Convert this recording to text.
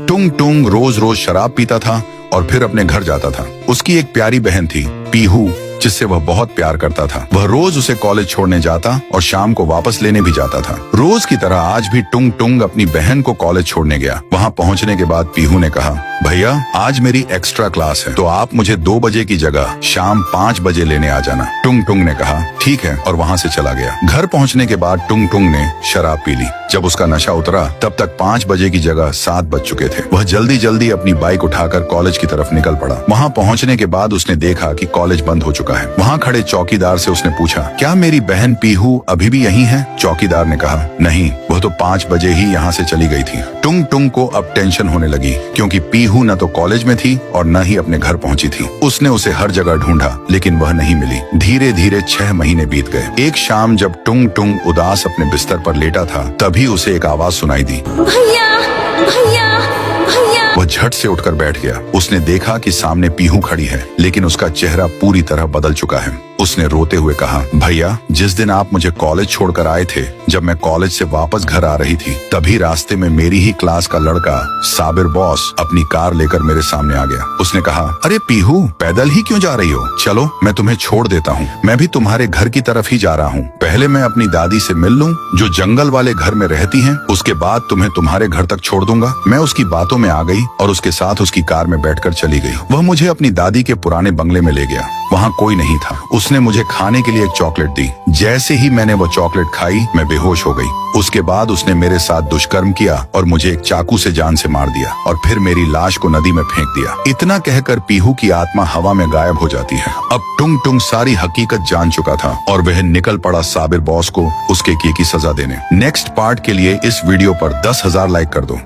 टुंग टुंग रोज रोज शराब पीता था और फिर अपने घर जाता था। उसकी एक प्यारी बहन थी, पीहू, जिससे वह बहुत प्यार करता था। वह रोज उसे कॉलेज छोड़ने जाता और शाम को वापस लेने भी जाता था। रोज की तरह आज भी टुंग टुंग अपनी बहन को कॉलेज छोड़ने गया। वहाँ पहुँचने के बाद पीहू ने कहा, भैया आज मेरी एक्स्ट्रा क्लास है, तो आप मुझे 2 बजे की जगह शाम 5 बजे लेने आ जाना। टुंग टुंग ने कहा ठीक है और वहाँ से चला गया। घर पहुँचने के बाद टुंग टुंग ने शराब पी ली। जब उसका नशा उतरा तब तक 5 बजे की जगह 7 बज चुके थे। वह जल्दी जल्दी अपनी बाइक उठाकर कॉलेज की तरफ निकल पड़ा। वहाँ पहुँचने के बाद उसने देखा कि कॉलेज बंद हो चुका है। वहाँ खड़े चौकीदार से उसने पूछा, क्या मेरी बहन पीहू अभी भी यहीं है? चौकीदार ने कहा, नहीं, वह तो 5 बजे ही यहाँ से चली गई थी। टुंग टुंग को अब टेंशन होने लगी, क्योंकि पीहू न तो कॉलेज में थी और न ही अपने घर पहुँची थी। उसने उसे हर जगह ढूंढा, लेकिन वह नहीं मिली। धीरे धीरे 6 महीने बीत गए। एक शाम जब टुंग टुंग उदास अपने बिस्तर पर लेटा था, तभी उसे एक आवाज सुनाई दी, भैया भैया भैया। वह झट से उठकर बैठ गया। उसने देखा कि सामने पीहू खड़ी है, लेकिन उसका चेहरा पूरी तरह बदल चुका है। उसने रोते हुए कहा, भैया जिस दिन आप मुझे कॉलेज छोड़कर आए थे, जब मैं कॉलेज से वापस घर आ रही थी, तभी रास्ते में मेरी ही क्लास का लड़का साबिर बॉस अपनी कार लेकर मेरे सामने आ गया। उसने कहा, अरे पीहू, पैदल ही क्यों जा रही हो? चलो मैं तुम्हें छोड़ देता हूँ। मैं भी तुम्हारे घर की तरफ ही जा रहा हूँ। पहले मैं अपनी दादी से मिल लूँ, जो जंगल वाले घर में रहती है। उसके बाद तुम्हें तुम्हारे घर तक छोड़ दूंगा। मैं उसकी बातों में आ गई और उसके साथ उसकी कार में बैठकर चली गई। वह मुझे अपनी दादी के पुराने बंगले में ले गया। वहाँ कोई नहीं था। उसने मुझे खाने के लिए एक चॉकलेट दी। जैसे ही मैंने वो चॉकलेट खाई, मैं बेहोश हो गई। उसके बाद उसने मेरे साथ दुष्कर्म किया और मुझे एक चाकू से जान से मार दिया और फिर मेरी लाश को नदी में फेंक दिया। इतना कहकर पीहू की आत्मा हवा में गायब हो जाती है। अब टुंग टुंग सारी हकीकत जान चुका था और वह निकल पड़ा साबिर बॉस को उसके किए की सजा देने। नेक्स्ट पार्ट के लिए इस वीडियो पर 10,000 लाइक कर दो।